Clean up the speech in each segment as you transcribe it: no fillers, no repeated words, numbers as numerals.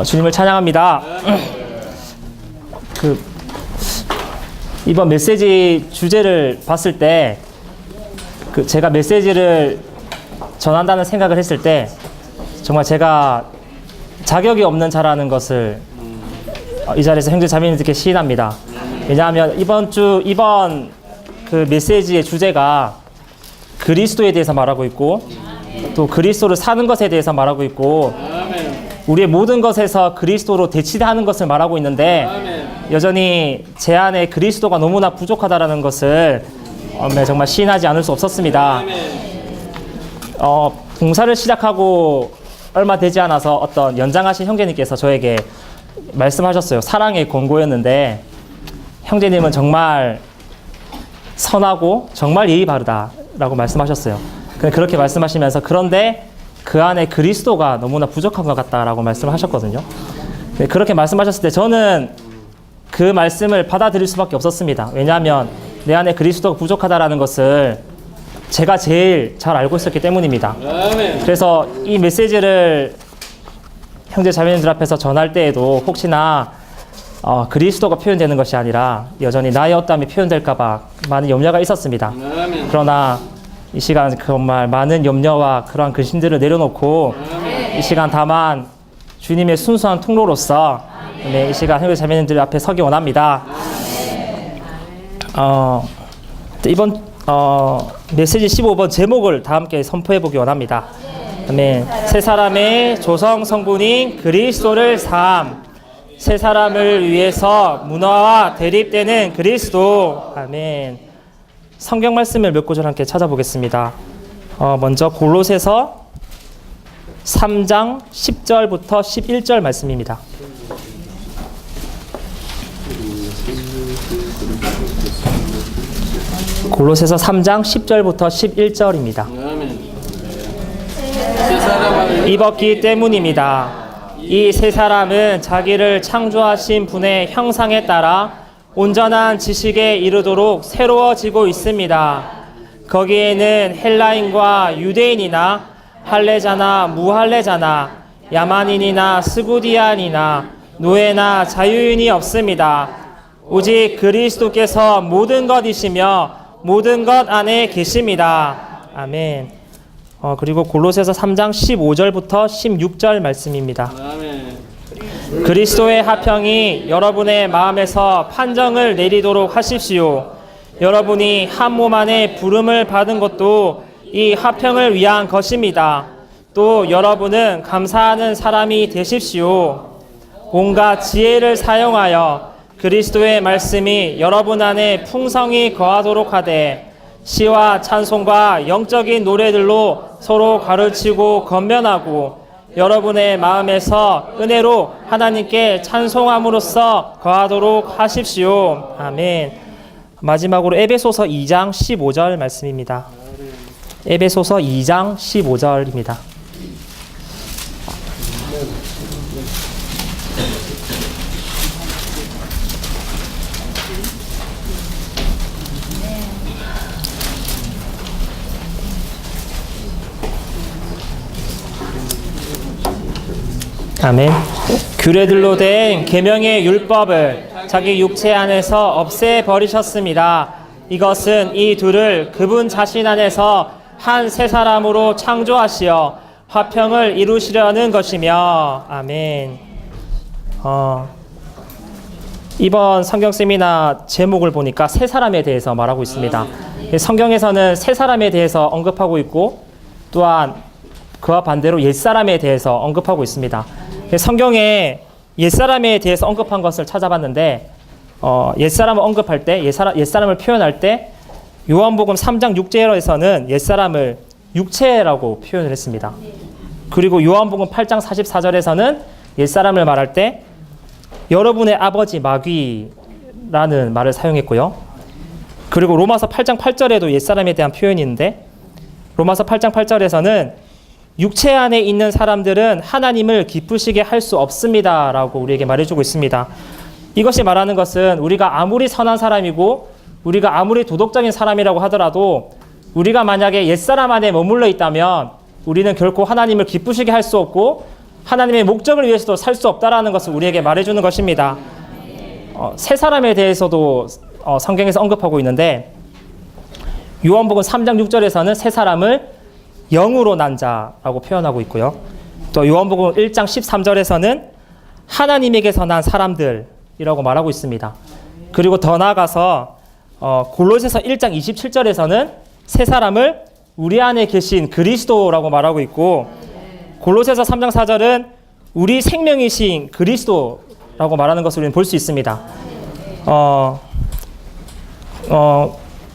주님을 찬양합니다. 이번 메시지 주제를 봤을 때 제가 메시지를 전한다는 생각을 했을 때 정말 제가 자격이 없는 자라는 것을 이 자리에서 형제 자매님들께 시인합니다. 왜냐하면 이번 그 메시지의 주제가 그리스도에 대해서 말하고 있고 또 그리스도를 사는 것에 대해서 말하고 있고 우리의 모든 것에서 그리스도로 대치하는 것을 말하고 있는데 여전히 제 안에 그리스도가 너무나 부족하다라는 것을 정말 시인하지 않을 수 없었습니다. 봉사를 시작하고 얼마 되지 않아서 어떤 연장하신 형제님께서 저에게 말씀하셨어요. 사랑의 권고였는데 형제님은 정말 선하고 정말 예의 바르다라고 말씀하셨어요. 그렇게 말씀하시면서 그런데 그 안에 그리스도가 너무나 부족한 것 같다라고 말씀을 하셨거든요. 그렇게 말씀하셨을 때 저는 그 말씀을 받아들일 수밖에 없었습니다. 왜냐하면 내 안에 그리스도가 부족하다라는 것을 제가 제일 잘 알고 있었기 때문입니다. 그래서 이 메시지를 형제 자매님들 앞에서 전할 때에도 혹시나 그리스도가 표현되는 것이 아니라 여전히 나의 어떠함이 표현될까 봐 많은 염려가 있었습니다. 그러나 이 시간 정말 많은 염려와 그러한 근심들을 내려놓고 이 시간 다만 주님의 순수한 통로로서 이 시간 형제 자매님들 앞에 서기 원합니다. 이번 메시지 15번 제목을 다 함께 선포해 보기 원합니다. 아멘. 새 사람의 조성 성분인 그리스도를 삶. 새 사람을 위해서 문화와 대립되는 그리스도. 아멘. 성경 말씀을 몇 구절 함께 찾아보겠습니다. 먼저 골로새서 3장 10절부터 11절 말씀입니다. 골로새서 3장 10절부터 11절입니다. 입었기 때문입니다. 이 세 사람은 자기를 창조하신 분의 형상에 따라 온전한 지식에 이르도록 새로워지고 있습니다. 거기에는 헬라인과 유대인이나 할례자나 무할례자나 야만인이나 스구디안이나 노예나 자유인이 없습니다. 오직 그리스도께서 모든 것이시며 모든 것 안에 계십니다. 아멘. 그리고 골로새서 3장 15절부터 16절 말씀입니다. 그리스도의 화평이 여러분의 마음에서 판정을 내리도록 하십시오. 여러분이 한 몸 안에 부름을 받은 것도 이 화평을 위한 것입니다. 또 여러분은 감사하는 사람이 되십시오. 온갖 지혜를 사용하여 그리스도의 말씀이 여러분 안에 풍성히 거하도록 하되 시와 찬송과 영적인 노래들로 서로 가르치고 권면하고 여러분의 마음에서 은혜로 하나님께 찬송함으로써 거하도록 하십시오. 아멘. 마지막으로 에베소서 2장 15절 말씀입니다. 에베소서 2장 15절입니다. 아멘. 규례들로 된 계명의 율법을 자기 육체 안에서 없애버리셨습니다. 이것은 이 둘을 그분 자신 안에서 한 새 사람으로 창조하시어 화평을 이루시려는 것이며. 아멘. 이번 성경 세미나 제목을 보니까 새 사람에 대해서 말하고 있습니다. 성경에서는 새 사람에 대해서 언급하고 있고 또한 그와 반대로 옛사람에 대해서 언급하고 있습니다. 성경에 옛사람에 대해서 언급한 것을 찾아봤는데 옛사람을 언급할 때 옛사람을 표현할 때 요한복음 3장 6절에서는 옛사람을 육체라고 표현을 했습니다. 그리고 요한복음 8장 44절에서는 옛사람을 말할 때 여러분의 아버지 마귀라는 말을 사용했고요. 그리고 로마서 8장 8절에도 옛사람에 대한 표현이 있는데 로마서 8장 8절에서는 육체 안에 있는 사람들은 하나님을 기쁘시게 할 수 없습니다 라고 우리에게 말해주고 있습니다. 이것이 말하는 것은 우리가 아무리 선한 사람이고 우리가 아무리 도덕적인 사람이라고 하더라도 우리가 만약에 옛사람 안에 머물러 있다면 우리는 결코 하나님을 기쁘시게 할 수 없고 하나님의 목적을 위해서도 살 수 없다라는 것을 우리에게 말해주는 것입니다. 새 사람에 대해서도 성경에서 언급하고 있는데 요한복음 3장 6절에서는 새 사람을 영으로 난 자라고 표현하고 있고요. 또 요한복음 1장 13절에서는 하나님에게서 난 사람들이라고 말하고 있습니다. 그리고 더 나아가서 골로새서 1장 27절에서는 새 사람을 우리 안에 계신 그리스도라고 말하고 있고, 골로새서 3장 4절은 우리 생명이신 그리스도라고 말하는 것을 우리는 볼 수 있습니다.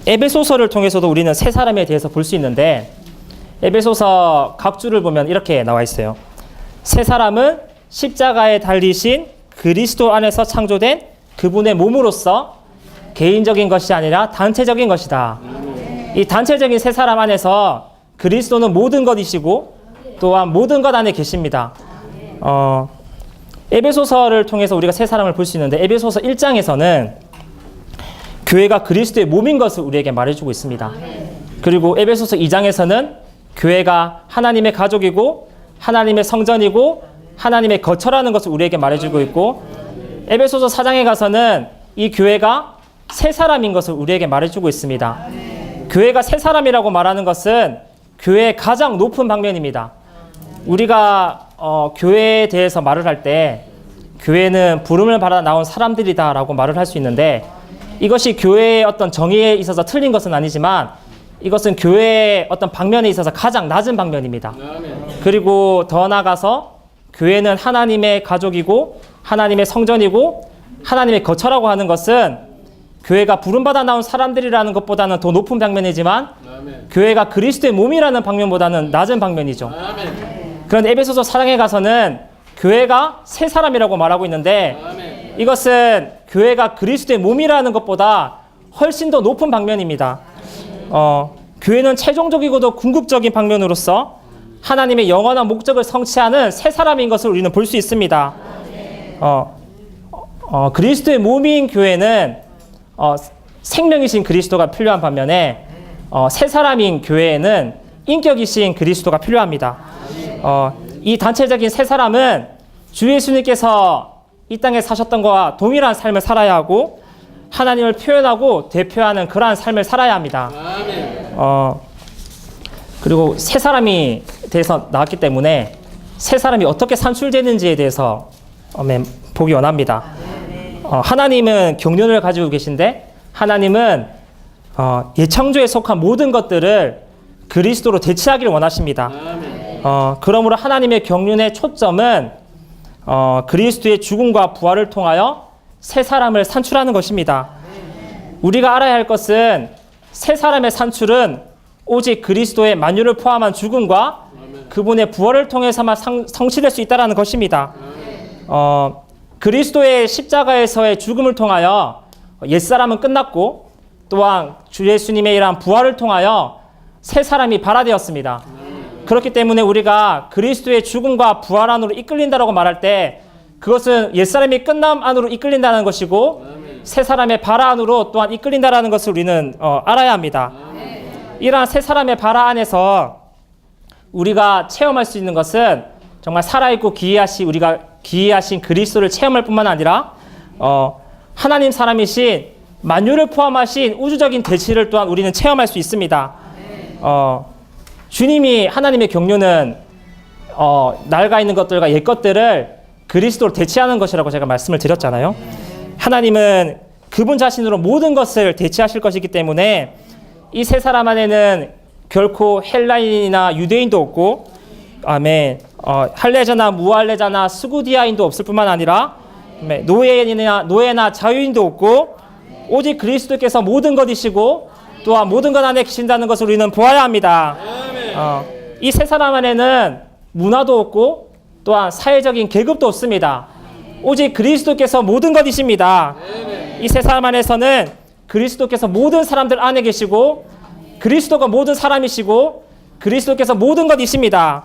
에베소서를 통해서도 우리는 새 사람에 대해서 볼 수 있는데, 에베소서 각 주를 보면 이렇게 나와 있어요. 새 사람은 십자가에 달리신 그리스도 안에서 창조된 그분의 몸으로서 개인적인 것이 아니라 단체적인 것이다. 이 단체적인 새 사람 안에서 그리스도는 모든 것이시고 또한 모든 것 안에 계십니다. 에베소서를 통해서 우리가 새 사람을 볼 수 있는데, 에베소서 1장에서는 교회가 그리스도의 몸인 것을 우리에게 말해주고 있습니다. 그리고 에베소서 2장에서는 교회가 하나님의 가족이고 하나님의 성전이고 하나님의 거처라는 것을 우리에게 말해주고 있고, 에베소서 4장에 가서는 이 교회가 새 사람인 것을 우리에게 말해주고 있습니다. 교회가 새 사람이라고 말하는 것은 교회의 가장 높은 방면입니다. 우리가 교회에 대해서 말을 할 때 교회는 부름을 받아 나온 사람들이다 라고 말을 할 수 있는데, 이것이 교회의 어떤 정의에 있어서 틀린 것은 아니지만 이것은 교회의 어떤 방면에 있어서 가장 낮은 방면입니다. 그리고 더 나아가서 교회는 하나님의 가족이고 하나님의 성전이고 하나님의 거처라고 하는 것은 교회가 부름받아 나온 사람들이라는 것보다는 더 높은 방면이지만 교회가 그리스도의 몸이라는 방면보다는 낮은 방면이죠. 그런데 에베소서 4장에 가서는 교회가 새 사람이라고 말하고 있는데, 이것은 교회가 그리스도의 몸이라는 것보다 훨씬 더 높은 방면입니다. 교회는 최종적이고도 궁극적인 방면으로서 하나님의 영원한 목적을 성취하는 새 사람인 것을 우리는 볼 수 있습니다. 그리스도의 몸인 교회는 생명이신 그리스도가 필요한 반면에 새 사람인 교회에는 인격이신 그리스도가 필요합니다. 이 단체적인 새 사람은 주 예수님께서 이 땅에 사셨던 것과 동일한 삶을 살아야 하고 하나님을 표현하고 대표하는 그러한 삶을 살아야 합니다. 그리고 새 사람이 대해서 나왔기 때문에 새 사람이 어떻게 산출되는지에 대해서 보기 원합니다. 하나님은 경륜을 가지고 계신데, 하나님은 예창조에 속한 모든 것들을 그리스도로 대체하기를 원하십니다. 그러므로 하나님의 경륜의 초점은 그리스도의 죽음과 부활을 통하여 새 사람을 산출하는 것입니다. 우리가 알아야 할 것은 새 사람의 산출은 오직 그리스도의 만유를 포함한 죽음과 그분의 부활을 통해서만 성취될 수 있다는 것입니다. 그리스도의 십자가에서의 죽음을 통하여 옛사람은 끝났고, 또한 주 예수님의 이러한 부활을 통하여 새 사람이 발화되었습니다. 그렇기 때문에 우리가 그리스도의 죽음과 부활 안으로 이끌린다라고 말할 때 그것은 옛사람이 끝남 안으로 이끌린다는 것이고 새 사람의 발화 안으로 또한 이끌린다라는 것을 우리는 알아야 합니다. 이러한 새 사람의 발화 안에서 우리가 체험할 수 있는 것은 정말 살아있고 우리가 기이하신 그리스도를 체험할 뿐만 아니라 하나님 사람이신 만유를 포함하신 우주적인 대치를 또한 우리는 체험할 수 있습니다. 주님이 하나님의 경륜은 낡아 있는 것들과 옛 것들을 그리스도로 대체하는 것이라고 제가 말씀을 드렸잖아요. 하나님은 그분 자신으로 모든 것을 대체하실 것이기 때문에 이 세 사람 안에는 결코 헬라인이나 유대인도 없고, 할례자나 무할례자나 스구디아인도 없을 뿐만 아니라 노예나 자유인도 없고, 오직 그리스도께서 모든 것이시고 또한 모든 것 안에 계신다는 것을 우리는 보아야 합니다. 이 세 사람 안에는 문화도 없고 또한 사회적인 계급도 없습니다. 오직 그리스도께서 모든 것이십니다. 이 세 사람 안에서는 그리스도께서 모든 사람들 안에 계시고 그리스도가 모든 사람이시고 그리스도께서 모든 것이십니다.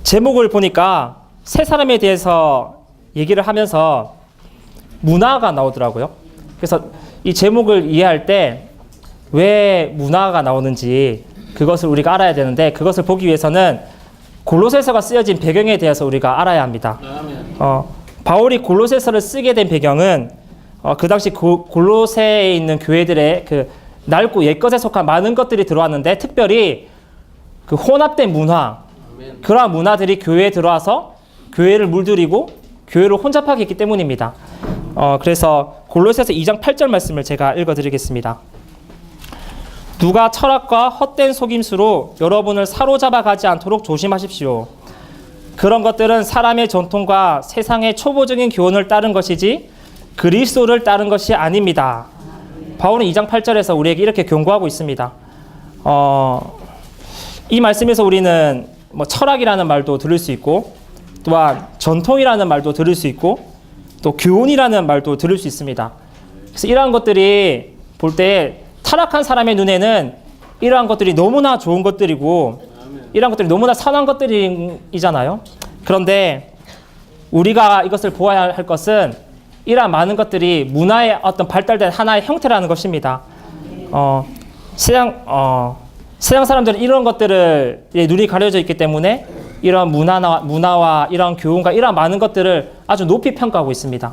제목을 보니까 세 사람에 대해서 얘기를 하면서 문화가 나오더라고요. 그래서 이 제목을 이해할 때 왜 문화가 나오는지 그것을 우리가 알아야 되는데 그것을 보기 위해서는 골로새서가 쓰여진 배경에 대해서 우리가 알아야 합니다. 바울이 골로새서를 쓰게 된 배경은 그 당시 골로새에 있는 교회들의 그 낡고 옛것에 속한 많은 것들이 들어왔는데 특별히 그 혼합된 문화, 그러한 문화들이 교회에 들어와서 교회를 물들이고 교회를 혼잡하게 했기 때문입니다. 그래서 골로새서 2장 8절 말씀을 제가 읽어드리겠습니다. 누가 철학과 헛된 속임수로 여러분을 사로잡아 가지 않도록 조심하십시오. 그런 것들은 사람의 전통과 세상의 초보적인 교훈을 따른 것이지 그리스도를 따른 것이 아닙니다. 바울은 2장 8절에서 우리에게 이렇게 경고하고 있습니다. 이 말씀에서 우리는 뭐 철학이라는 말도 들을 수 있고 또한 전통이라는 말도 들을 수 있고 또 교훈이라는 말도 들을 수 있습니다. 그래서 이러한 것들이 볼 때 타락한 사람의 눈에는 이러한 것들이 너무나 좋은 것들이고 이러한 것들이 너무나 선한 것들이잖아요. 그런데 우리가 이것을 보아야 할 것은 이러한 많은 것들이 문화의 어떤 발달된 하나의 형태라는 것입니다. 세상 사람들은 이런 것들을 눈이 가려져 있기 때문에 이런 문화와 이런 교훈과 이런 많은 것들을 아주 높이 평가하고 있습니다.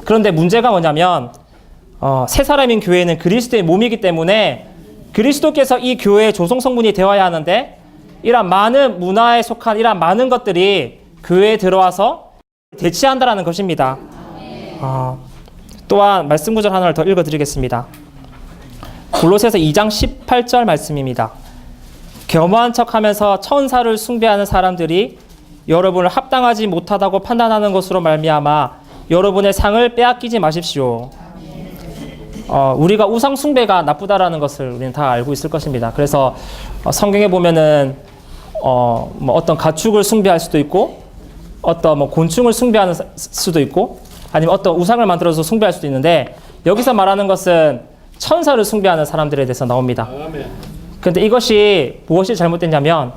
그런데 문제가 뭐냐면 새 사람인 교회는 그리스도의 몸이기 때문에 그리스도께서 이 교회의 조성 성분이 되어야 하는데 이런 많은 문화에 속한 이런 많은 것들이 교회에 들어와서 대치한다라는 것입니다. 또한 말씀 구절 하나를 더 읽어드리겠습니다. 골로새서 2장 18절 말씀입니다. 겸허한 척하면서 천사를 숭배하는 사람들이 여러분을 합당하지 못하다고 판단하는 것으로 말미암아 여러분의 상을 빼앗기지 마십시오. 우리가 우상 숭배가 나쁘다라는 것을 우리는 다 알고 있을 것입니다. 그래서 성경에 보면은 뭐 어떤 가축을 숭배할 수도 있고 어떤 뭐 곤충을 숭배하는 수도 있고 아니면 어떤 우상을 만들어서 숭배할 수도 있는데 여기서 말하는 것은 천사를 숭배하는 사람들에 대해서 나옵니다. 그런데 이것이 무엇이 잘못됐냐면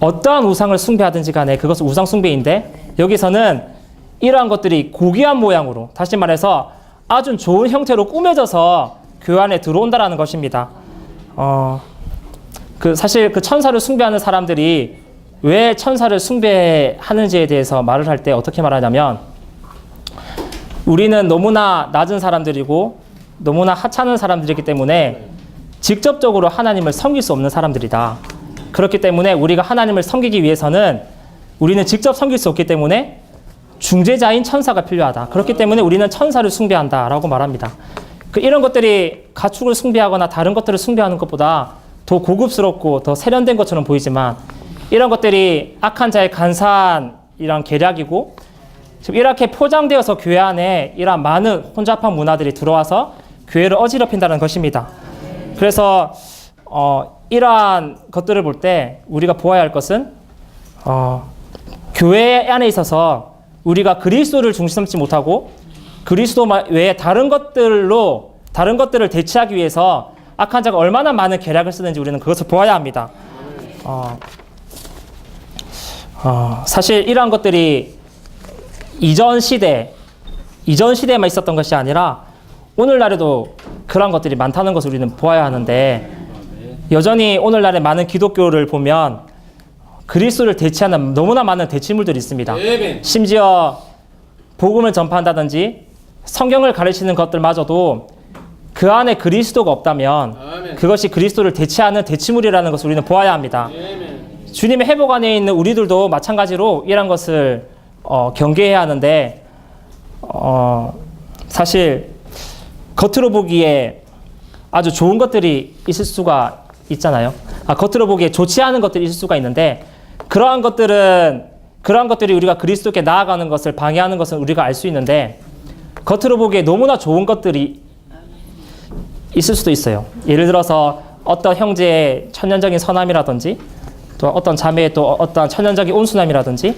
어떠한 우상을 숭배하든지 간에 그것은 우상 숭배인데 여기서는 이러한 것들이 고귀한 모양으로 다시 말해서 아주 좋은 형태로 꾸며져서 교회 안에 들어온다라는 것입니다. 사실 그 천사를 숭배하는 사람들이 왜 천사를 숭배하는지에 대해서 말을 할 때 어떻게 말하냐면 우리는 너무나 낮은 사람들이고 너무나 하찮은 사람들이기 때문에 직접적으로 하나님을 섬길 수 없는 사람들이다. 그렇기 때문에 우리가 하나님을 섬기기 위해서는 우리는 직접 섬길 수 없기 때문에 중재자인 천사가 필요하다. 그렇기 때문에 우리는 천사를 숭배한다라고 말합니다. 이런 것들이 가축을 숭배하거나 다른 것들을 숭배하는 것보다 더 고급스럽고 더 세련된 것처럼 보이지만 이런 것들이 악한 자의 간사한 이런 계략이고 지금 이렇게 포장되어서 교회 안에 이런 많은 혼잡한 문화들이 들어와서 교회를 어지럽힌다는 것입니다. 그래서 이러한 것들을 볼 때 우리가 보아야 할 것은 교회 안에 있어서 우리가 그리스도를 중심 삼지 못하고 그리스도 외에 다른 것들을 대체하기 위해서 악한 자가 얼마나 많은 계략을 쓰는지 우리는 그것을 보아야 합니다. 사실 이러한 것들이 이전 시대에만 있었던 것이 아니라 오늘날에도 그런 것들이 많다는 것을 우리는 보아야 하는데 여전히 오늘날의 많은 기독교를 보면 그리스도를 대체하는 너무나 많은 대치물들이 있습니다. 심지어 복음을 전파한다든지 성경을 가르치는 것들마저도 그 안에 그리스도가 없다면 그것이 그리스도를 대체하는 대치물이라는 것을 우리는 보아야 합니다. 주님의 회복 안에 있는 우리들도 마찬가지로 이런 것을 경계해야 하는데 사실 겉으로 보기에 아주 좋은 것들이 있을 수가 있잖아요. 겉으로 보기에 좋지 않은 것들이 있을 수가 있는데 그러한 것들이 우리가 그리스도께 나아가는 것을 방해하는 것은 우리가 알 수 있는데 겉으로 보기에 너무나 좋은 것들이 있을 수도 있어요. 예를 들어서 어떤 형제의 천연적인 선함이라든지 또 어떤 자매의 또 어떤 천연적인 온순함이라든지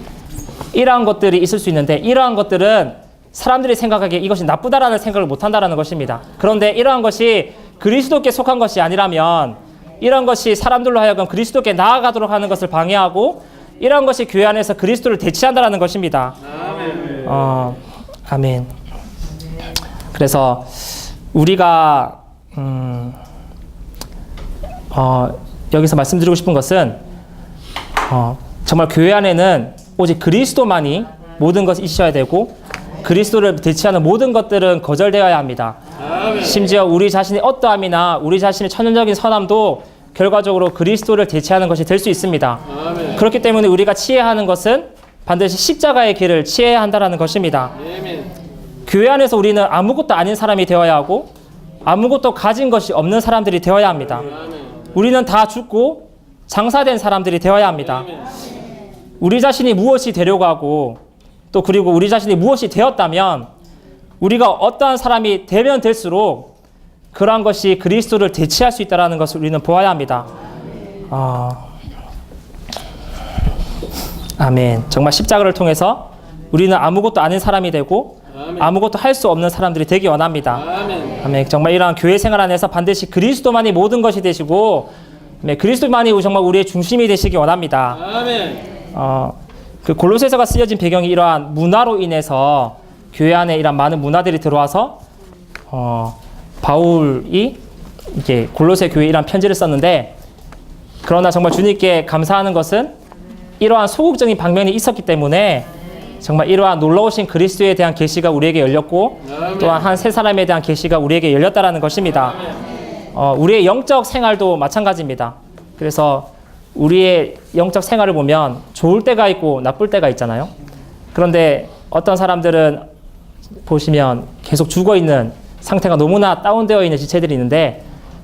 이러한 것들이 있을 수 있는데 이러한 것들은 사람들이 생각하기에 이것이 나쁘다라는 생각을 못한다라는 것입니다. 그런데 이러한 것이 그리스도께 속한 것이 아니라면 이런 것이 사람들로 하여금 그리스도께 나아가도록 하는 것을 방해하고 이러한 것이 교회 안에서 그리스도를 대체한다라는 것입니다. 아멘. 그래서 우리가 여기서 말씀드리고 싶은 것은 정말 교회 안에는 오직 그리스도만이 모든 것이 있어야 되고 그리스도를 대체하는 모든 것들은 거절되어야 합니다. 아멘. 심지어 우리 자신의 어떠함이나 우리 자신의 천연적인 선함도 결과적으로 그리스도를 대체하는 것이 될 수 있습니다. 아멘. 그렇기 때문에 우리가 취해야 하는 것은 반드시 십자가의 길을 취해야 한다는 것입니다. 아멘. 교회 안에서 우리는 아무것도 아닌 사람이 되어야 하고 아무것도 가진 것이 없는 사람들이 되어야 합니다. 아멘. 우리는 다 죽고 장사된 사람들이 되어야 합니다. 아멘. 우리 자신이 무엇이 되려고 하고 또 그리고 우리 자신이 무엇이 되었다면 우리가 어떠한 사람이 되면 될수록 그러한 것이 그리스도를 대체할 수 있다는 것을 우리는 보아야 합니다. 아멘. 정말 십자가를 통해서 우리는 아무것도 아닌 사람이 되고 아멘. 아무것도 할 수 없는 사람들이 되기 원합니다. 아멘. 아멘. 정말 이러한 교회 생활 안에서 반드시 그리스도만이 모든 것이 되시고 그리스도만이 정말 우리의 중심이 되시기 원합니다. 아멘. 그 골로새서가 쓰여진 배경이 이러한 문화로 인해서 교회 안에 이러한 많은 문화들이 들어와서 바울이 이게 골로새 교회에 이러한 편지를 썼는데 그러나 정말 주님께 감사하는 것은 이러한 소극적인 방면이 있었기 때문에 정말 이러한 놀라우신 그리스도에 대한 계시가 우리에게 열렸고 또한 한 세 사람에 대한 계시가 우리에게 열렸다라는 것입니다. 우리의 영적 생활도 마찬가지입니다. 그래서 우리의 영적 생활을 보면 좋을 때가 있고 나쁠 때가 있잖아요. 그런데 어떤 사람들은 보시면 계속 죽어있는 상태가 너무나 다운되어 있는 지체들이 있는데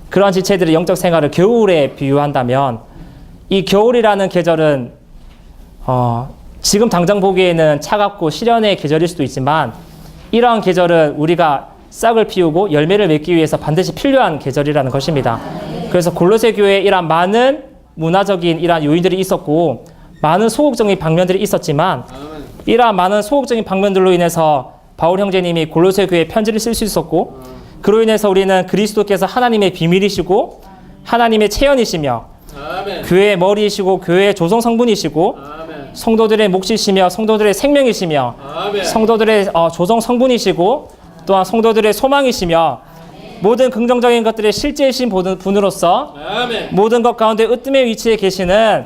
그러한 지체들의 영적 생활을 겨울에 비유한다면 이 겨울이라는 계절은 지금 당장 보기에는 차갑고 시련의 계절일 수도 있지만 이러한 계절은 우리가 싹을 피우고 열매를 맺기 위해서 반드시 필요한 계절이라는 것입니다. 그래서 골로새 교회에 이러한 많은 문화적인 이러한 요인들이 있었고 많은 소극적인 방면들이 있었지만 이러한 많은 소극적인 방면들로 인해서 바울 형제님이 골로새 교회에 편지를 쓸 수 있었고 그로 인해서 우리는 그리스도께서 하나님의 비밀이시고 하나님의 체현이시며 교회의 머리이시고 교회의 조성 성분이시고 성도들의 몫이시며 성도들의 생명이시며 성도들의 조성 성분이시고 또한 성도들의 소망이시며 모든 긍정적인 것들의 실제이신 분으로서 모든 것 가운데 으뜸의 위치에 계시는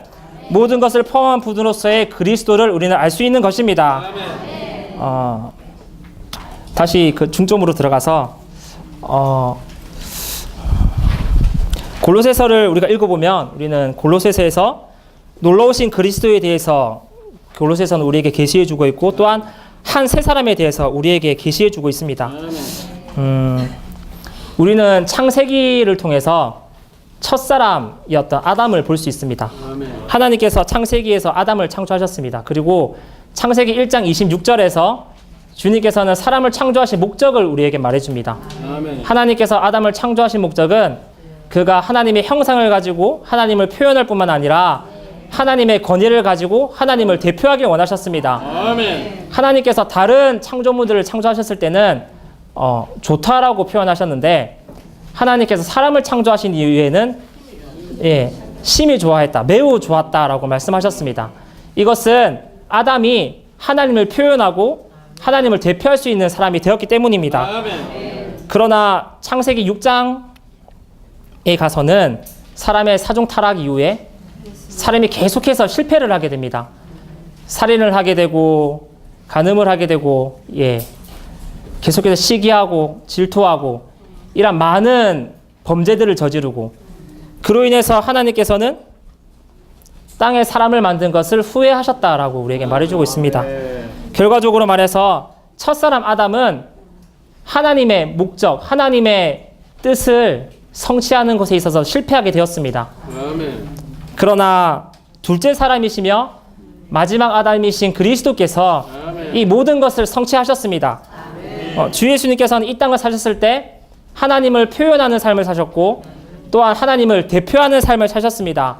모든 것을 포함한 분으로서의 그리스도를 우리는 알 수 있는 것입니다. 다시 그 중점으로 들어가서 골로새서를 우리가 읽어보면 우리는 골로새서에서 놀라우신 그리스도에 대해서 골로새서는 우리에게 계시해주고 있고 또한 한 세 사람에 대해서 우리에게 계시해주고 있습니다. 우리는 창세기를 통해서 첫사람이었던 아담을 볼 수 있습니다. 하나님께서 창세기에서 아담을 창조하셨습니다. 그리고 창세기 1장 26절에서 주님께서는 사람을 창조하신 목적을 우리에게 말해줍니다. 하나님께서 아담을 창조하신 목적은 그가 하나님의 형상을 가지고 하나님을 표현할 뿐만 아니라 하나님의 권위를 가지고 하나님을 대표하기 원하셨습니다. 하나님께서 다른 창조물들을 창조하셨을 때는 좋다라고 표현하셨는데 하나님께서 사람을 창조하신 이후에는 심히 좋아했다, 매우 좋았다라고 말씀하셨습니다. 이것은 아담이 하나님을 표현하고 하나님을 대표할 수 있는 사람이 되었기 때문입니다. 그러나 창세기 6장에 가서는 사람의 사종 타락 이후에 사람이 계속해서 실패를 하게 됩니다. 살인을 하게 되고 간음을 하게 되고 계속해서 시기하고 질투하고 이런 많은 범죄들을 저지르고 그로 인해서 하나님께서는 땅에 사람을 만든 것을 후회하셨다라고 우리에게 말해주고 있습니다. 결과적으로 말해서 첫사람 아담은 하나님의 목적, 하나님의 뜻을 성취하는 것에 있어서 실패하게 되었습니다. 그러나 둘째 사람이시며 마지막 아담이신 그리스도께서 이 모든 것을 성취하셨습니다. 주 예수님께서는 이 땅을 사셨을 때 하나님을 표현하는 삶을 사셨고 또한 하나님을 대표하는 삶을 사셨습니다.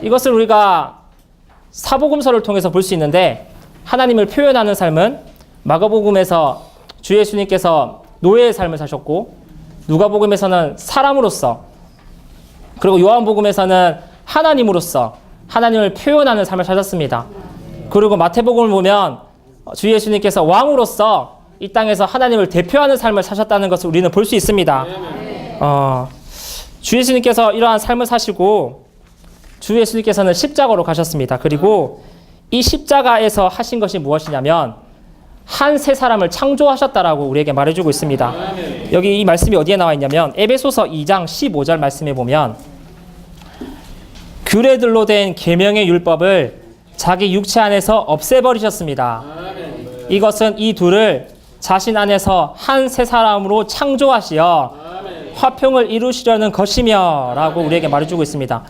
이것을 우리가 사복음서를 통해서 볼 수 있는데 하나님을 표현하는 삶은 마가복음에서 주 예수님께서 노예의 삶을 사셨고 누가복음에서는 사람으로서 그리고 요한복음에서는 하나님으로서 하나님을 표현하는 삶을 사셨습니다. 그리고 마태복음을 보면 주 예수님께서 왕으로서 이 땅에서 하나님을 대표하는 삶을 사셨다는 것을 우리는 볼 수 있습니다. 주 예수님께서 이러한 삶을 사시고 주 예수님께서는 십자가로 가셨습니다. 그리고 이 십자가에서 하신 것이 무엇이냐면 한 새 사람을 창조하셨다라고 우리에게 말해주고 있습니다. 여기 이 말씀이 어디에 나와 있냐면 에베소서 2장 15절 말씀에 보면 규례들로 된 계명의 율법을 자기 육체 안에서 없애버리셨습니다. 이것은 이 둘을 자신 안에서 한 새 사람으로 창조하시어 화평을 이루시려는 것이며 라고 우리에게 말해주고 있습니다.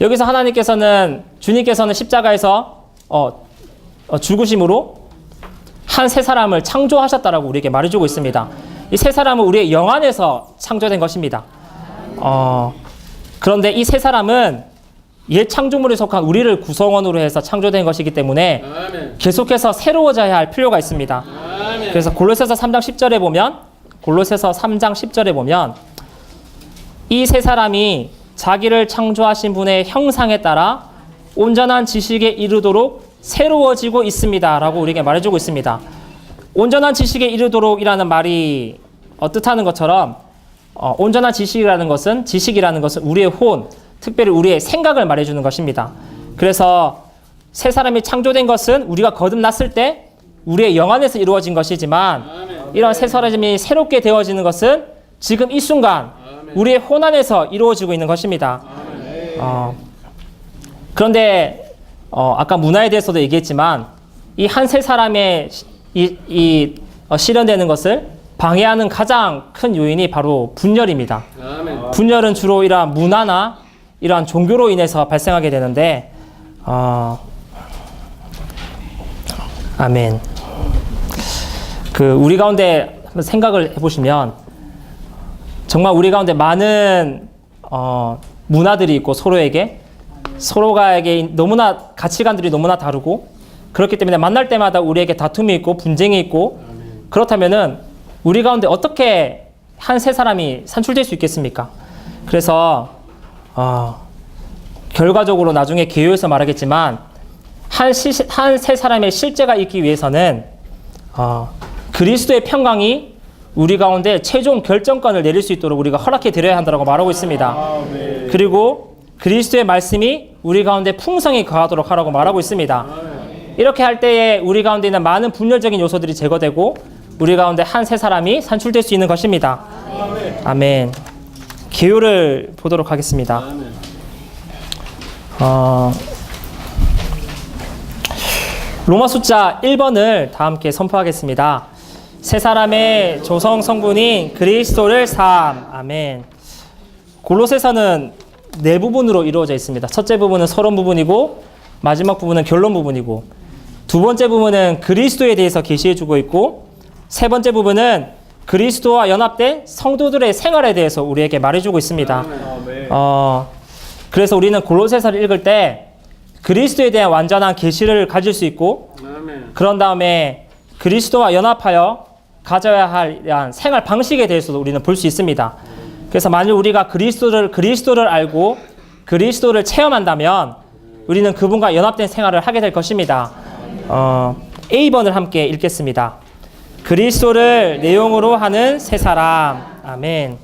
여기서 하나님께서는 주님께서는 십자가에서 죽으심으로 한 새 사람을 창조하셨다라고 우리에게 말해주고 있습니다. 이 새 사람은 우리의 영 안에서 창조된 것입니다. 그런데 이 새 사람은 옛 창조물에 속한 우리를 구성원으로 해서 창조된 것이기 때문에 계속해서 새로워져야 할 필요가 있습니다. 그래서 골로새서 3장 10절에 보면 이 새 사람이 자기를 창조하신 분의 형상에 따라 온전한 지식에 이르도록 새로워지고 있습니다 라고 우리에게 말해주고 있습니다. 온전한 지식에 이르도록 이라는 말이 뜻하는 것처럼 온전한 지식이라는 것은 우리의 혼, 특별히 우리의 생각을 말해주는 것입니다. 그래서 새 사람이 창조된 것은 우리가 거듭났을 때 우리의 영 안에서 이루어진 것이지만 이런 새 사람이 새롭게 되어지는 것은 지금 이 순간 우리의 혼 안에서 이루어지고 있는 것입니다. 그런데 아까 문화에 대해서도 얘기했지만 이 한 새 사람의 실현되는 것을 방해하는 가장 큰 요인이 바로 분열입니다. 분열은 주로 이러한 문화나 이러한 종교로 인해서 발생하게 되는데 아멘. 우리 가운데 한번 생각을 해보시면 정말 우리 가운데 많은 문화들이 있고 서로가에게 너무나 가치관들이 너무나 다르고 그렇기 때문에 만날 때마다 우리에게 다툼이 있고 분쟁이 있고 그렇다면은 우리 가운데 어떻게 한 새 사람이 산출될 수 있겠습니까? 그래서 결과적으로 나중에 개요에서 말하겠지만 한 새 사람의 실제가 있기 위해서는 그리스도의 평강이 우리 가운데 최종 결정권을 내릴 수 있도록 우리가 허락해 드려야 한다고 말하고 있습니다. 그리고 그리스도의 말씀이 우리 가운데 풍성히 거하도록 하라고 말하고 있습니다. 이렇게 할 때에 우리 가운데 있는 많은 분열적인 요소들이 제거되고 우리 가운데 한 새 사람이 산출될 수 있는 것입니다. 아멘. 개요를 보도록 하겠습니다. 로마 숫자 1번을 다 함께 선포하겠습니다. 새 사람의 조성 성분인 그리스도를 삼. 아멘. 골로새서는 네 부분으로 이루어져 있습니다. 첫째 부분은 서론 부분이고 마지막 부분은 결론 부분이고 두 번째 부분은 그리스도에 대해서 계시해주고 있고 세 번째 부분은 그리스도와 연합된 성도들의 생활에 대해서 우리에게 말해주고 있습니다. 그래서 우리는 골로새서를 읽을 때 그리스도에 대한 완전한 계시를 가질 수 있고 그런 다음에 그리스도와 연합하여 가져야 할 생활 방식에 대해서도 우리는 볼 수 있습니다. 그래서 만일 우리가 그리스도를 알고 그리스도를 체험한다면 우리는 그분과 연합된 생활을 하게 될 것입니다. A번을 함께 읽겠습니다. 그리스도를 내용으로 하는 새 사람. 아멘.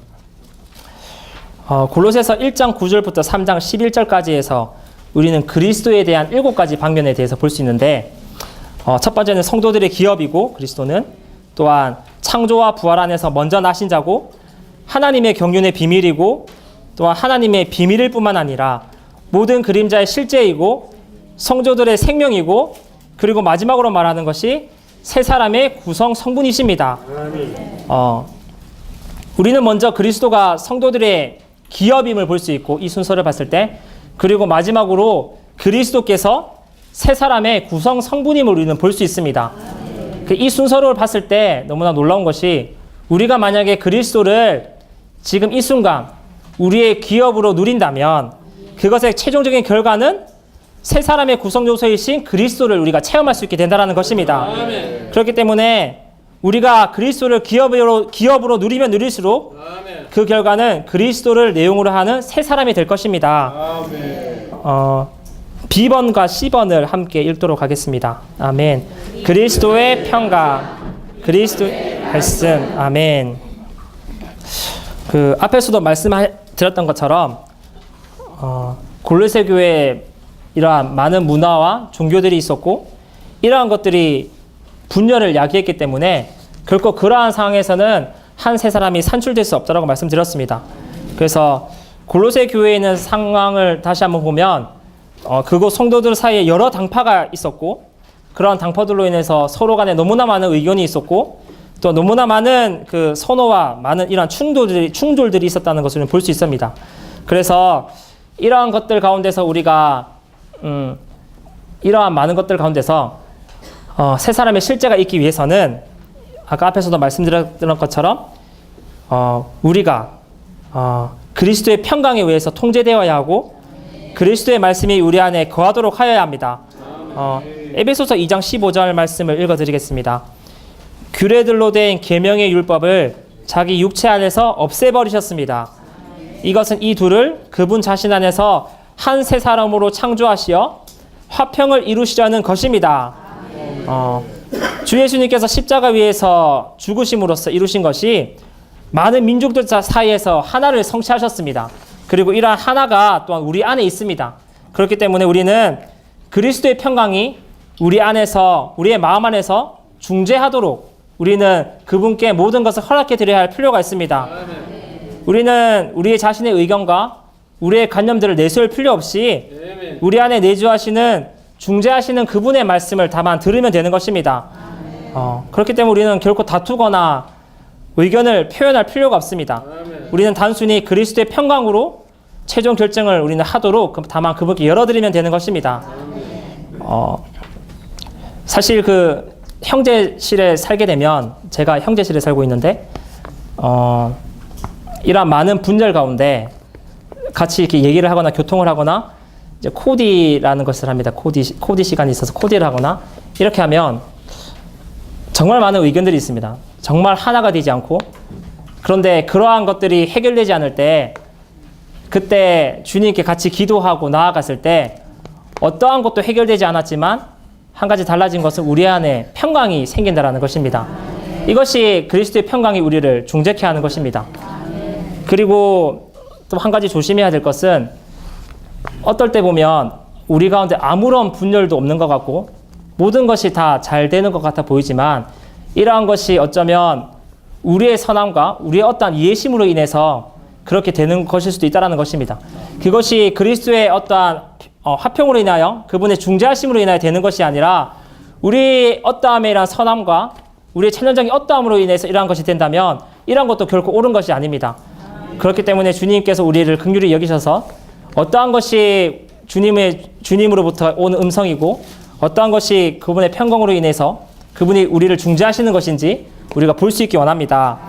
골로새서 1장 9절부터 3장 11절까지 해서 우리는 그리스도에 대한 7가지 방면에 대해서 볼 수 있는데 첫 번째는 성도들의 기업이고 그리스도는 또한 창조와 부활 안에서 먼저 나신 자고 하나님의 경륜의 비밀이고 또한 하나님의 비밀일 뿐만 아니라 모든 그림자의 실제이고 성도들의 생명이고 그리고 마지막으로 말하는 것이 새 사람의 구성 성분이십니다. 우리는 먼저 그리스도가 성도들의 기업임을 볼 수 있고 이 순서를 봤을 때 그리고 마지막으로 그리스도께서 새 사람의 구성 성분임을 우리는 볼 수 있습니다. 이 순서를 봤을 때 너무나 놀라운 것이 우리가 만약에 그리스도를 지금 이 순간 우리의 기업으로 누린다면 그것의 최종적인 결과는 새 사람의 구성 요소이신 그리스도를 우리가 체험할 수 있게 된다는 것입니다. 아멘. 그렇기 때문에 우리가 그리스도를 기업으로 누리면 누릴수록 아멘. 그 결과는 그리스도를 내용으로 하는 새 사람이 될 것입니다. 아멘. B번과 C번을 함께 읽도록 하겠습니다. 아멘. 그리스도의 평강, 그리스도의 말씀. 아멘. 앞에서도 들었던 것처럼 골로새 교회에 이러한 많은 문화와 종교들이 있었고 이러한 것들이 분열을 야기했기 때문에 결코 그러한 상황에서는 한 세 사람이 산출될 수 없다고 말씀드렸습니다. 그래서 골로새 교회에 있는 상황을 다시 한번 보면 그곳 성도들 사이에 여러 당파가 있었고 그러한 당파들로 인해서 서로 간에 너무나 많은 의견이 있었고 또 너무나 많은 그 선호와 많은 이러한 충돌들이 있었다는 것을 볼 수 있습니다. 그래서 이러한 것들 가운데서 우리가 이러한 많은 것들 가운데서 세 사람의 실제가 있기 위해서는 아까 앞에서도 말씀드렸던 것처럼 우리가 그리스도의 평강에 의해서 통제되어야 하고 그리스도의 말씀이 우리 안에 거하도록 하여야 합니다. 에베소서 2장 15절 말씀을 읽어드리겠습니다. 규례들로 된 계명의 율법을 자기 육체 안에서 없애버리셨습니다. 이것은 이 둘을 그분 자신 안에서 한 새 사람으로 창조하시어 화평을 이루시려는 것입니다. 주 예수님께서 십자가 위에서 죽으심으로써 이루신 것이 많은 민족들 사이에서 하나를 성취하셨습니다. 그리고 이러한 하나가 또한 우리 안에 있습니다. 그렇기 때문에 우리는 그리스도의 평강이 우리 안에서, 우리의 마음 안에서 중재하도록 우리는 그분께 모든 것을 허락해 드려야 할 필요가 있습니다. 우리는 우리의 자신의 의견과 우리의 관념들을 내세울 필요 없이 우리 안에 내주하시는 중재하시는 그분의 말씀을 다만 들으면 되는 것입니다. 그렇기 때문에 우리는 결코 다투거나 의견을 표현할 필요가 없습니다. 우리는 단순히 그리스도의 평강으로 최종 결정을 우리는 하도록 다만 그분께 열어드리면 되는 것입니다. 사실 그 형제실에 살게 되면 제가 형제실에 살고 있는데 이러한 많은 분열 가운데 같이 이렇게 얘기를 하거나 교통을 하거나 이제 코디라는 것을 합니다. 코디 시간이 있어서 코디를 하거나 이렇게 하면 정말 많은 의견들이 있습니다. 정말 하나가 되지 않고 그런데 그러한 것들이 해결되지 않을 때 그때 주님께 같이 기도하고 나아갔을 때 어떠한 것도 해결되지 않았지만 한 가지 달라진 것은 우리 안에 평강이 생긴다는 것입니다. 이것이 그리스도의 평강이 우리를 중재케 하는 것입니다. 그리고 또 한 가지 조심해야 될 것은 어떨 때 보면 우리 가운데 아무런 분열도 없는 것 같고 모든 것이 다 잘 되는 것 같아 보이지만 이러한 것이 어쩌면 우리의 선함과 우리의 어떠한 이해심으로 인해서 그렇게 되는 것일 수도 있다는 것입니다. 그것이 그리스도의 어떠한 화평으로 인하여 그분의 중재하심으로 인하여 되는 것이 아니라 우리의 어떠함에 이러한 선함과 우리의 천연적인 어떠함으로 인해서 이러한 것이 된다면 이러한 것도 결코 옳은 것이 아닙니다. 그렇기 때문에 주님께서 우리를 긍휼히 여기셔서 어떠한 것이 주님으로부터 오는 음성이고 어떠한 것이 그분의 평강으로 인해서 그분이 우리를 중재하시는 것인지 우리가 볼 수 있기 원합니다.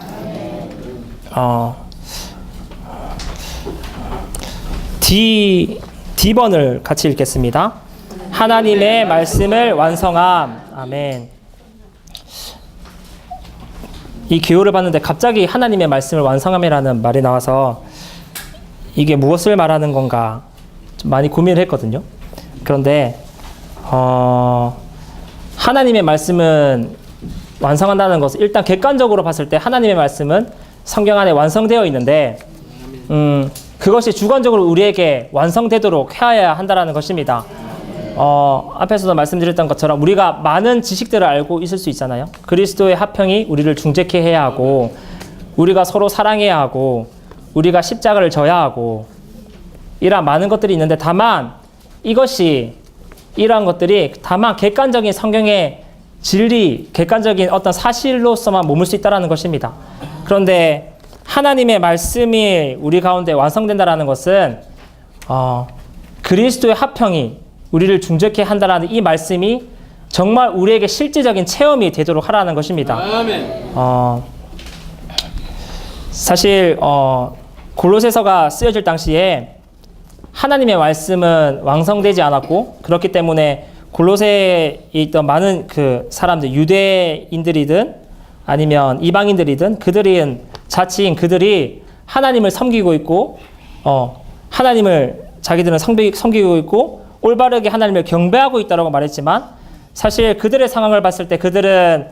D번을 같이 읽겠습니다. 하나님의 말씀을 완성함. 아멘. 이 기호를 봤는데 갑자기 하나님의 말씀을 완성함이라는 말이 나와서 이게 무엇을 말하는 건가 좀 많이 고민을 했거든요. 그런데 하나님의 말씀은 완성한다는 것은 일단 객관적으로 봤을 때 하나님의 말씀은 성경 안에 완성되어 있는데 그것이 주관적으로 우리에게 완성되도록 해야 한다는 것입니다. 앞에서도 말씀드렸던 것처럼 우리가 많은 지식들을 알고 있을 수 있잖아요. 그리스도의 화평이 우리를 중재케 해야 하고 우리가 서로 사랑해야 하고 우리가 십자가를 져야 하고 이러한 많은 것들이 있는데 다만 이러한 것들이 다만 객관적인 성경의 진리, 객관적인 어떤 사실로서만 머물 수 있다는 것입니다. 그런데 하나님의 말씀이 우리 가운데 완성된다는 것은 그리스도의 화평이 우리를 중재케 한다는 이 말씀이 정말 우리에게 실질적인 체험이 되도록 하라는 것입니다. 사실 골로새서가 쓰여질 당시에 하나님의 말씀은 완성되지 않았고 그렇기 때문에 골로새에 있던 많은 그 사람들 유대인들이든 아니면 이방인들이든 그들이 하나님을 섬기고 있고 하나님을 자기들은 섬기고 있고 올바르게 하나님을 경배하고 있다고 말했지만 사실 그들의 상황을 봤을 때 그들은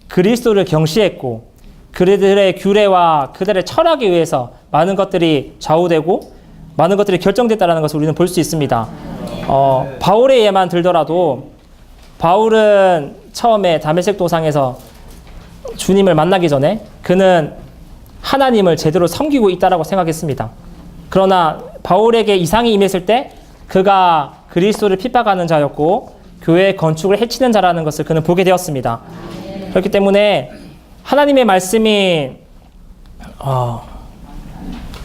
그리스도를 경시했고 그들의 규례와 그들의 철학에 의해서 많은 것들이 좌우되고 많은 것들이 결정됐다는 것을 우리는 볼 수 있습니다. 바울의 예만 들더라도 바울은 처음에 다메섹 도상에서 주님을 만나기 전에 그는 하나님을 제대로 섬기고 있다라고 생각했습니다. 그러나 바울에게 이상이 임했을 때 그가 그리스도를 핍박하는 자였고 교회의 건축을 해치는 자라는 것을 그는 보게 되었습니다. 그렇기 때문에 하나님의 말씀이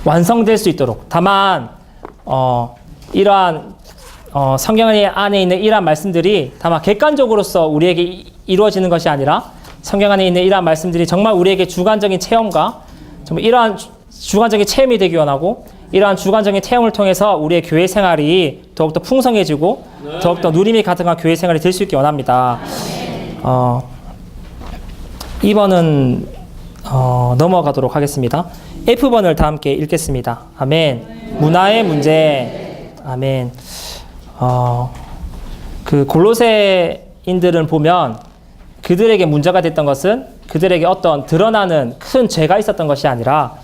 완성될 수 있도록, 다만 이러한 성경 안에 있는 이러한 말씀들이 다만 객관적으로서 우리에게 이루어지는 것이 아니라 성경 안에 있는 이러한 말씀들이 정말 우리에게 주관적인 체험과 정말 이러한 주관적인 체험이 되기 원하고, 이러한 주관적인 체험을 통해서 우리의 교회 생활이 더욱더 풍성해지고 더욱더 누림이 가득한 교회 생활이 될 수 있기 원합니다. 2번은 넘어가도록 하겠습니다. F번을 다 함께 읽겠습니다. 아멘. 문화의 문제. 아멘. 그 골로새인들은 보면 그들에게 문제가 됐던 것은 그들에게 어떤 드러나는 큰 죄가 있었던 것이 아니라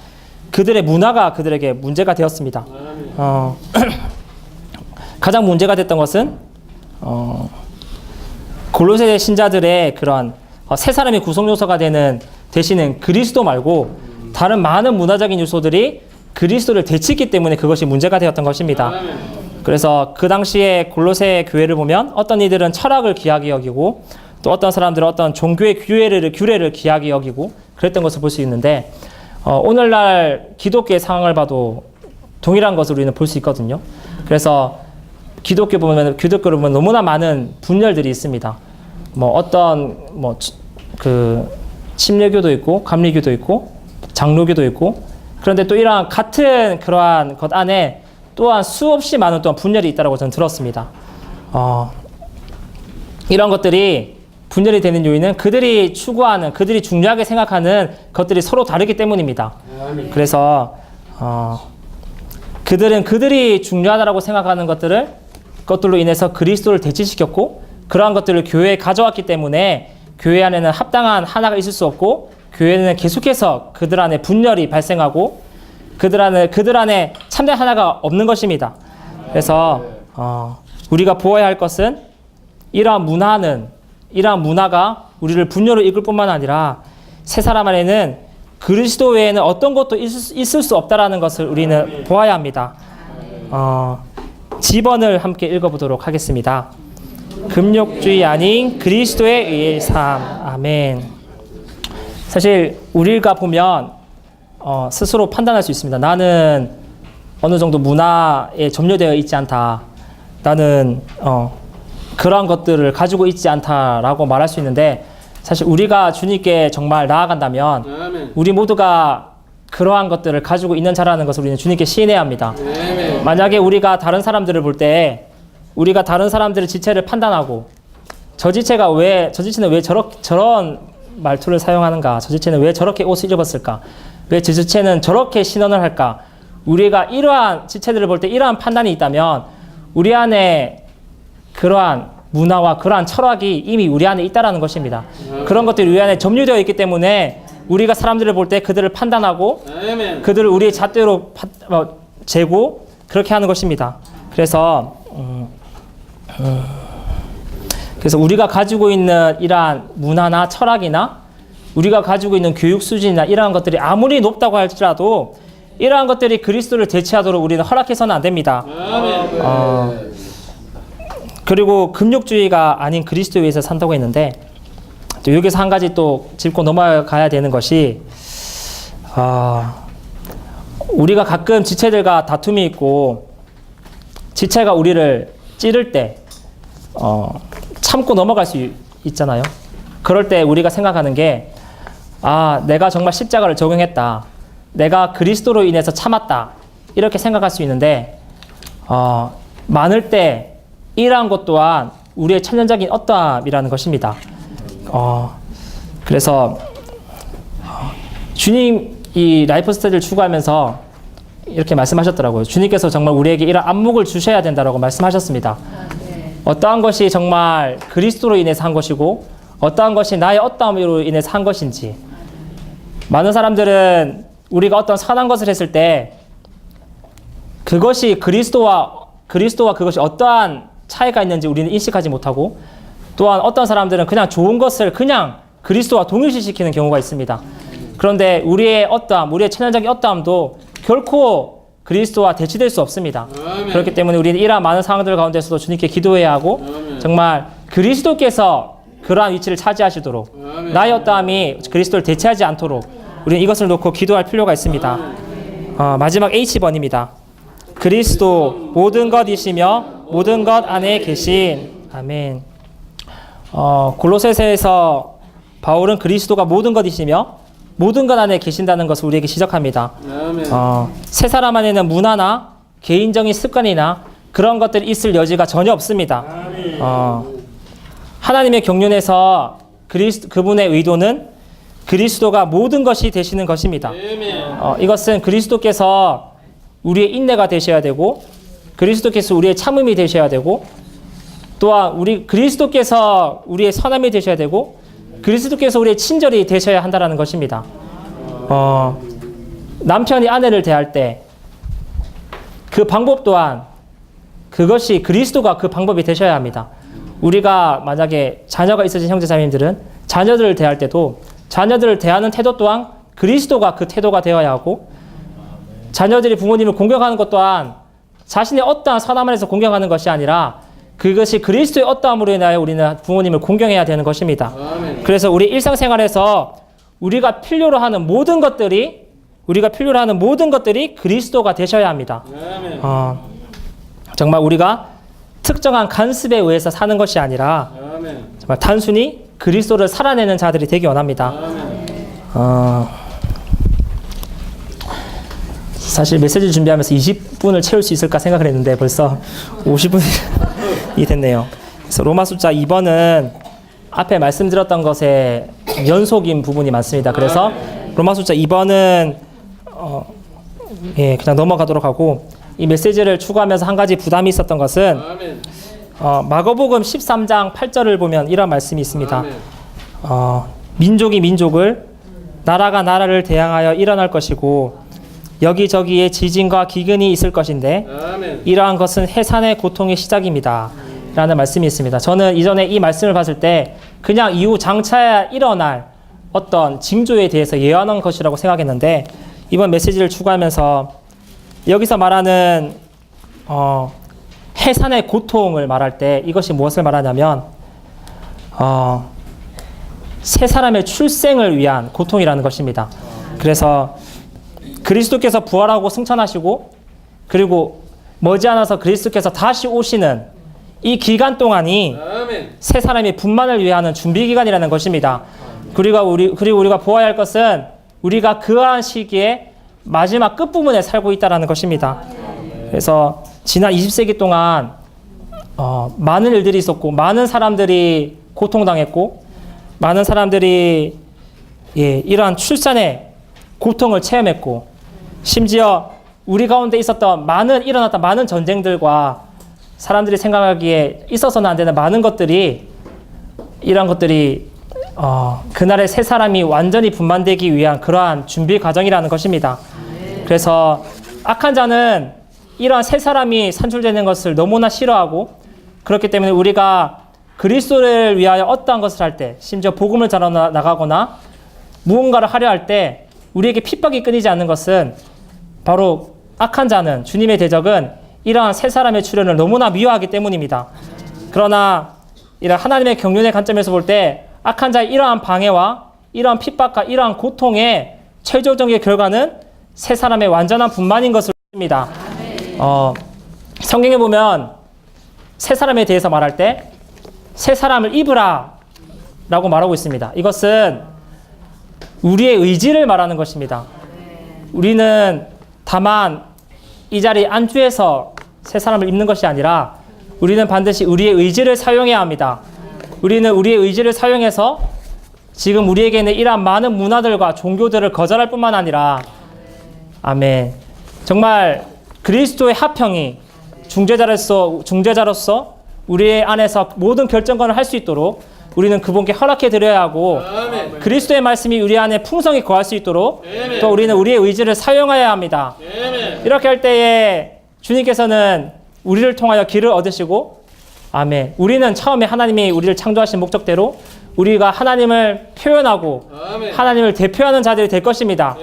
그들의 문화가 그들에게 문제가 되었습니다. 가장 문제가 됐던 것은 골로새 신자들의 그런 세 사람의 구성 요소가 되시는 그리스도 말고 다른 많은 문화적인 요소들이 그리스도를 대치했기 때문에 그것이 문제가 되었던 것입니다. 그래서 그 당시에 골로새 교회를 보면 어떤 이들은 철학을 귀하게 여기고 또 어떤 사람들은 어떤 종교의 규례를 귀하게 여기고 그랬던 것을 볼 수 있는데, 오늘날 기독교의 상황을 봐도 동일한 것을 우리는 볼 수 있거든요. 그래서 기독교를 보면 너무나 많은 분열들이 있습니다. 침례교도 있고 감리교도 있고 장로교도 있고, 그런데 또 이러한 같은 그러한 것 안에 또한 수없이 많은 또한 분열이 있다고 저는 들었습니다. 이런 것들이 분열이 되는 요인은 그들이 추구하는, 그들이 중요하게 생각하는 것들이 서로 다르기 때문입니다. 그래서 그들이 중요하다고 생각하는 것들로 인해서 그리스도를 대치시켰고, 그러한 것들을 교회에 가져왔기 때문에 교회 안에는 합당한 하나가 있을 수 없고, 교회는 계속해서 그들 안에 분열이 발생하고 그들 안에 참된 하나가 없는 것입니다. 그래서 우리가 보아야 할 것은 이러한 문화가 우리를 분열로 이끌 뿐만 아니라 새 사람 안에는 그리스도 외에는 어떤 것도 있을 수 없다라는 것을 우리는 보아야 합니다. G번을 함께 읽어보도록 하겠습니다. 금욕주의 아닌 그리스도에 의해 삶. 아멘. 사실 우리가 보면 스스로 판단할 수 있습니다. 나는 어느 정도 문화에 점유되어 있지 않다. 나는 그러한 것들을 가지고 있지 않다라고 말할 수 있는데, 사실 우리가 주님께 정말 나아간다면 우리 모두가 그러한 것들을 가지고 있는 자라는 것을 우리는 주님께 시인해야 합니다. 만약에 우리가 다른 사람들을 볼 때 우리가 다른 사람들의 지체를 판단하고 저 지체는 왜 저런 말투를 사용하는가, 저 지체는 왜 저렇게 옷을 입었을까, 왜 저 지체는 저렇게 신원을 할까, 우리가 이러한 지체들을 볼 때 이러한 판단이 있다면 우리 안에 그러한 문화와 그러한 철학이 이미 우리 안에 있다라는 것입니다. 그런 것들이 우리 안에 점유되어 있기 때문에 우리가 사람들을 볼 때 그들을 판단하고 그들을 우리의 잣대로 재고 그렇게 하는 것입니다. 그래서 우리가 가지고 있는 이러한 문화나 철학이나 우리가 가지고 있는 교육 수준이나 이러한 것들이 아무리 높다고 할지라도 이러한 것들이 그리스도를 대체하도록 우리는 허락해서는 안 됩니다. 그리고 금욕주의가 아닌 그리스도에 의해서 산다고 했는데, 또 여기서 한 가지 또 짚고 넘어가야 되는 것이, 우리가 가끔 지체들과 다툼이 있고 지체가 우리를 찌를 때 참고 넘어갈 수 있잖아요. 그럴 때 우리가 생각하는 게, 내가 정말 십자가를 적용했다, 내가 그리스도로 인해서 참았다, 이렇게 생각할 수 있는데, 많을 때 이러한 것 또한 우리의 천연적인 어떠함이라는 것입니다. 그래서 주님 이 라이프 스타일을 추구하면서 이렇게 말씀하셨더라고요. 주님께서 정말 우리에게 이런 안목을 주셔야 된다고 말씀하셨습니다. 어떠한 것이 정말 그리스도로 인해서 한 것이고 어떠한 것이 나의 어떠함으로 인해서 한 것인지. 많은 사람들은 우리가 어떤 선한 것을 했을 때 그것이 그리스도와 그것이 어떠한 차이가 있는지 우리는 인식하지 못하고, 또한 어떤 사람들은 그냥 좋은 것을 그냥 그리스도와 동일시시키는 경우가 있습니다. 그런데 우리의 어떠함, 우리의 천연적인 어떠함도 결코 그리스도와 대치될 수 없습니다. 아멘. 그렇기 때문에 우리는 이러한 많은 상황들 가운데서도 주님께 기도해야 하고, 아멘. 정말 그리스도께서 그러한 위치를 차지하시도록, 아멘. 나의 어떠함이 그리스도를 대체하지 않도록 우리는 이것을 놓고 기도할 필요가 있습니다. 마지막 H번입니다. 그리스도 모든 것이시며 모든 것 안에 계신. 아멘. 골로새서에서 바울은 그리스도가 모든 것이시며 모든 것 안에 계신다는 것을 우리에게 지적합니다. 새 사람 안에는 문화나 개인적인 습관이나 그런 것들이 있을 여지가 전혀 없습니다. 하나님의 경륜에서 그분의 의도는 그리스도가 모든 것이 되시는 것입니다. 이것은 그리스도께서 우리의 인내가 되셔야 되고, 그리스도께서 우리의 참음이 되셔야 되고, 또한 그리스도께서 우리의 선함이 되셔야 되고, 그리스도께서 우리의 친절이 되셔야 한다는 것입니다. 남편이 아내를 대할 때 그 방법 또한 그것이 그리스도가 그 방법이 되셔야 합니다. 우리가 만약에 자녀가 있으신 형제자매님들은 자녀들을 대할 때도 자녀들을 대하는 태도 또한 그리스도가 그 태도가 되어야 하고, 자녀들이 부모님을 공경하는 것 또한 자신의 어떠한 선함 안에서 공경하는 것이 아니라 그것이 그리스도의 어떠함으로 인하여 우리는 부모님을 공경해야 되는 것입니다. 아멘. 그래서 우리 일상생활에서 우리가 필요로 하는 모든 것들이 그리스도가 되셔야 합니다. 정말 우리가 특정한 간습에 의해서 사는 것이 아니라 정말 단순히 그리스도를 살아내는 자들이 되기 원합니다. 사실 메시지 준비하면서 20분을 채울 수 있을까 생각을 했는데 벌써 50분이 됐네요. 그래서 로마 숫자 2번은 앞에 말씀드렸던 것에 연속인 부분이 많습니다. 그래서 로마 숫자 2번은 그냥 넘어가도록 하고, 이 메시지를 추구하면서 한 가지 부담이 있었던 것은 마가복음 13장 8절을 보면 이런 말씀이 있습니다. 민족이 민족을, 나라가 나라를 대항하여 일어날 것이고 여기저기에 지진과 기근이 있을 것인데 이러한 것은 해산의 고통의 시작입니다 라는 말씀이 있습니다. 저는 이전에 이 말씀을 봤을 때 그냥 이후 장차에 일어날 어떤 징조에 대해서 예언한 것이라고 생각했는데, 이번 메시지를 추구하면서 여기서 말하는 해산의 고통을 말할 때 이것이 무엇을 말하냐면 새 사람의 출생을 위한 고통이라는 것입니다. 그래서 그리스도께서 부활하고 승천하시고, 그리고 머지않아서 그리스도께서 다시 오시는 이 기간 동안이 새 사람의 분만을 위하는 준비 기간이라는 것입니다. 그리고 우리가 보아야 할 것은 우리가 그러한 시기에 마지막 끝부분에 살고 있다는 것입니다. 그래서 지난 20세기 동안 많은 일들이 있었고, 많은 사람들이 고통당했고, 많은 사람들이 이러한 출산의 고통을 체험했고, 심지어 우리 가운데 일어났던 많은 전쟁들과 사람들이 생각하기에 있어서는 안 되는 많은 것들이, 이런 것들이 그날의 새 사람이 완전히 분만되기 위한 그러한 준비 과정이라는 것입니다. 그래서 악한 자는 이러한 새 사람이 산출되는 것을 너무나 싫어하고, 그렇기 때문에 우리가 그리스도를 위하여 어떠한 것을 할 때, 심지어 복음을 전하 나가거나 무언가를 하려 할 때 우리에게 핍박이 끊이지 않는 것은 바로 악한 자는, 주님의 대적은 이러한 새 사람의 출현을 너무나 미워하기 때문입니다. 그러나 이런 하나님의 경륜의 관점에서 볼 때 악한 자의 이러한 방해와 이러한 핍박과 이러한 고통의 최종적인 결과는 새 사람의 완전한 분만인 것을 믿습니다. 성경에 보면 새 사람에 대해서 말할 때 새 사람을 입으라 라고 말하고 있습니다. 이것은 우리의 의지를 말하는 것입니다. 우리는 다만 이 자리에 안주해서 새 사람을 입는 것이 아니라 우리는 반드시 우리의 의지를 사용해야 합니다. 우리는 우리의 의지를 사용해서 지금 우리에게는 이러한 많은 문화들과 종교들을 거절할 뿐만 아니라, 아멘, 정말 그리스도의 화평이 중재자로서 우리의 안에서 모든 결정권을 할 수 있도록 우리는 그분께 허락해 드려야 하고 그리스도의 말씀이 우리 안에 풍성히 거할 수 있도록 또 우리는 우리의 의지를 사용해야 합니다. 이렇게 할 때에 주님께서는 우리를 통하여 길을 얻으시고 아멘. 우리는 처음에 하나님이 우리를 창조하신 목적대로 우리가 하나님을 표현하고 하나님을 대표하는 자들이 될 것입니다.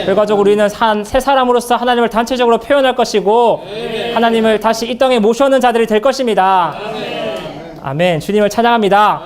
결과적으로 우리는 새 사람으로서 하나님을 단체적으로 표현할 것이고 하나님을 다시 이 땅에 모셔오는 자들이 될 것입니다. 아멘. 주님을 찬양합니다.